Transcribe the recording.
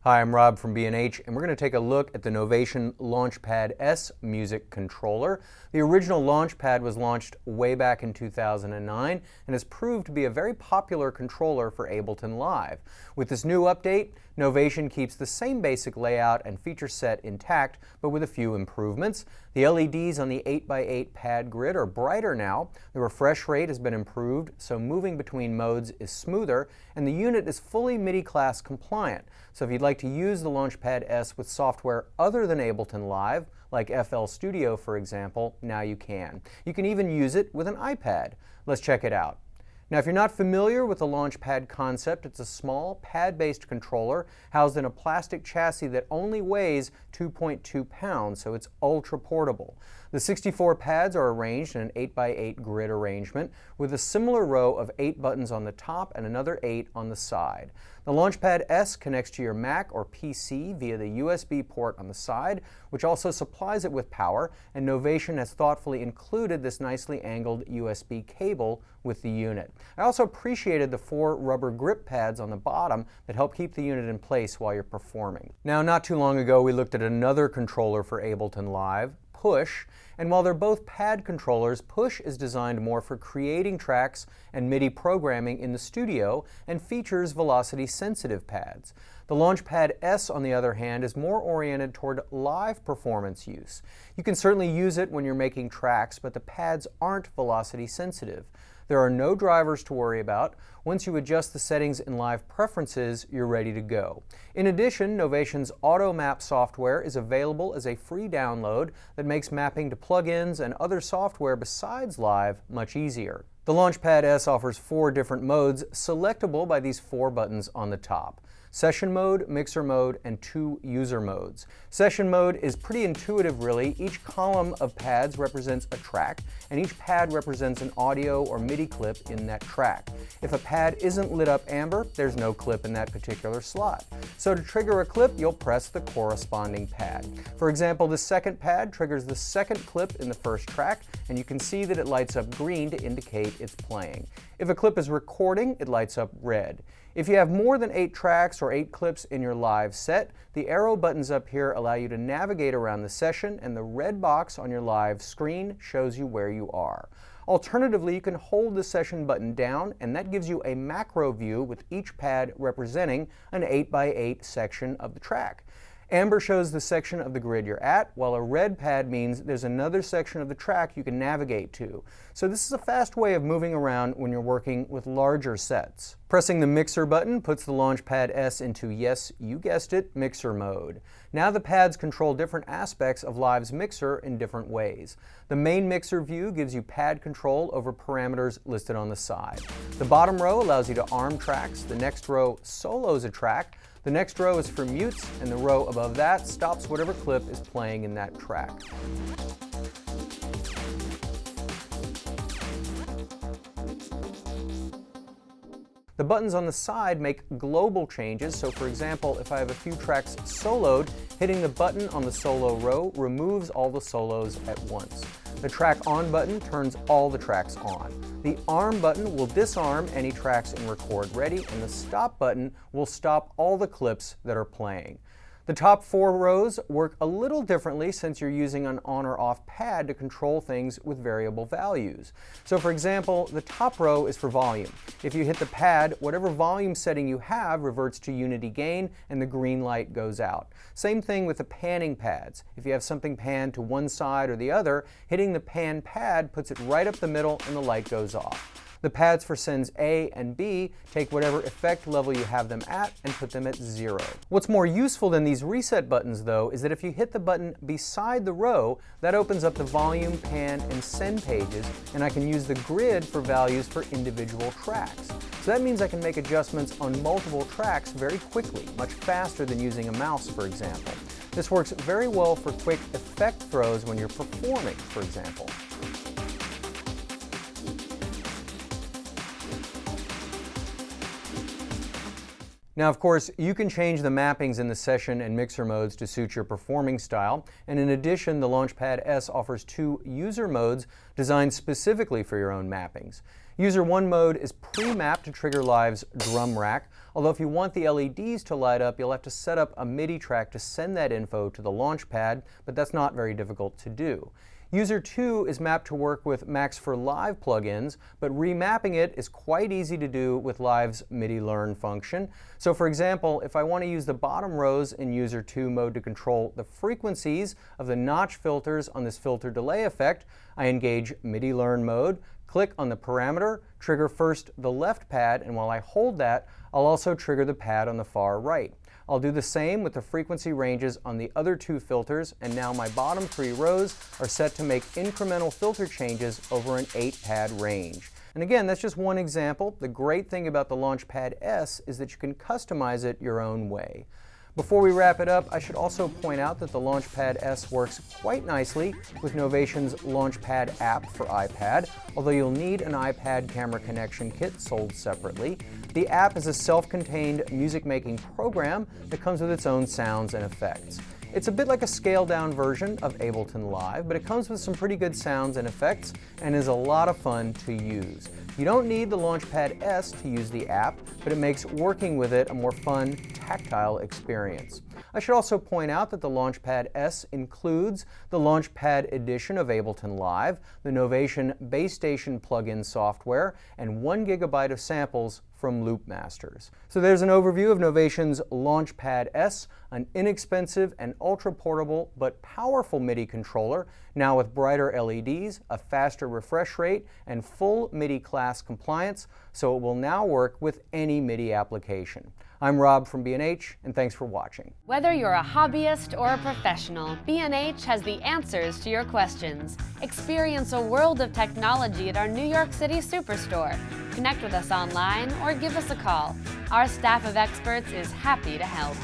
Hi, I'm Rob from B&H, and we're going to take a look at the Novation Launchpad S music controller. The original Launchpad was launched way back in 2009 and has proved to be a very popular controller for Ableton Live. With this new update, Novation keeps the same basic layout and feature set intact, but with a few improvements. The LEDs on the 8x8 pad grid are brighter now, the refresh rate has been improved, so moving between modes is smoother, and the unit is fully MIDI class compliant. So if you'd like to use the Launchpad S with software other than Ableton Live, like FL Studio for example, now you can. You can even use it with an iPad. Let's check it out. Now, if you're not familiar with the Launchpad concept, it's a small pad-based controller housed in a plastic chassis that only weighs 2.2 pounds, so it's ultra portable. The 64 pads are arranged in an 8x8 grid arrangement with a similar row of 8 buttons on the top and another 8 on the side. The Launchpad S connects to your Mac or PC via the USB port on the side, which also supplies it with power, and Novation has thoughtfully included this nicely angled USB cable with the unit. I also appreciated the 4 rubber grip pads on the bottom that help keep the unit in place while you're performing. Now, not too long ago we looked at another controller for Ableton Live, Push, and while they're both pad controllers, Push is designed more for creating tracks and MIDI programming in the studio and features velocity-sensitive pads. The Launchpad S, on the other hand, is more oriented toward live performance use. You can certainly use it when you're making tracks, but the pads aren't velocity-sensitive. There are no drivers to worry about. Once you adjust the settings in Live Preferences, you're ready to go. In addition, Novation's Auto Map software is available as a free download that makes mapping to plugins and other software besides Live much easier. The Launchpad S offers 4 different modes, selectable by these 4 buttons on the top: Session Mode, Mixer Mode, and 2 User Modes. Session Mode is pretty intuitive really. Each column of pads represents a track, and each pad represents an audio or MIDI clip in that track. If a pad isn't lit up amber, there's no clip in that particular slot. So to trigger a clip, you'll press the corresponding pad. For example, the second pad triggers the second clip in the first track, and you can see that it lights up green to indicate it's playing. If a clip is recording, it lights up red. If you have more than 8 tracks or 8 clips in your live set, the arrow buttons up here allow you to navigate around the session, and the red box on your live screen shows you where you are. Alternatively, you can hold the session button down, and that gives you a macro view with each pad representing an 8x8 section of the track. Amber shows the section of the grid you're at, while a red pad means there's another section of the track you can navigate to. So this is a fast way of moving around when you're working with larger sets. Pressing the Mixer button puts the Launchpad S into, yes, you guessed it, Mixer mode. Now the pads control different aspects of Live's mixer in different ways. The main mixer view gives you pad control over parameters listed on the side. The bottom row allows you to arm tracks, the next row solos a track, the next row is for mutes, and the row above that stops whatever clip is playing in that track. The buttons on the side make global changes, so for example, if I have a few tracks soloed, hitting the button on the solo row removes all the solos at once. The Track On button turns all the tracks on. The Arm button will disarm any tracks in Record Ready, and the Stop button will stop all the clips that are playing. The top 4 rows work a little differently since you're using an on or off pad to control things with variable values. So for example, the top row is for volume. If you hit the pad, whatever volume setting you have reverts to unity gain and the green light goes out. Same thing with the panning pads. If you have something panned to one side or the other, hitting the pan pad puts it right up the middle and the light goes off. The pads for sends A and B take whatever effect level you have them at and put them at 0. What's more useful than these reset buttons though is that if you hit the button beside the row, that opens up the volume, pan, and send pages, and I can use the grid for values for individual tracks. So that means I can make adjustments on multiple tracks very quickly, much faster than using a mouse, for example. This works very well for quick effect throws when you're performing, for example. Now, of course, you can change the mappings in the session and mixer modes to suit your performing style, and in addition, the Launchpad S offers 2 user modes designed specifically for your own mappings. User 1 mode is pre-mapped to trigger Live's drum rack, although if you want the LEDs to light up, you'll have to set up a MIDI track to send that info to the Launchpad, but that's not very difficult to do. User 2 is mapped to work with Max for Live plugins, but remapping it is quite easy to do with Live's MIDI Learn function. So for example, if I want to use the bottom rows in User 2 mode to control the frequencies of the notch filters on this filter delay effect, I engage MIDI Learn mode, click on the parameter, trigger first the left pad, and while I hold that, I'll also trigger the pad on the far right. I'll do the same with the frequency ranges on the other 2 filters, and now my bottom 3 rows are set to make incremental filter changes over an 8-pad range. And again, that's just one example. The great thing about the Launchpad S is that you can customize it your own way. Before we wrap it up, I should also point out that the Launchpad S works quite nicely with Novation's Launchpad app for iPad, although you'll need an iPad camera connection kit sold separately. The app is a self-contained music-making program that comes with its own sounds and effects. It's a bit like a scaled-down version of Ableton Live, but it comes with some pretty good sounds and effects and is a lot of fun to use. You don't need the Launchpad S to use the app, but it makes working with it a more fun, tactile experience. I should also point out that the Launchpad S includes the Launchpad edition of Ableton Live, the Novation Base Station plugin software, and 1 GB of samples from Loop Masters. So there's an overview of Novation's Launchpad S, an inexpensive and ultra-portable but powerful MIDI controller, now with brighter LEDs, a faster refresh rate, and full MIDI class compliance, so it will now work with any MIDI application. I'm Rob from B&H, and thanks for watching. Whether you're a hobbyist or a professional, B&H has the answers to your questions. Experience a world of technology at our New York City Superstore. Connect with us online or give us a call. Our staff of experts is happy to help.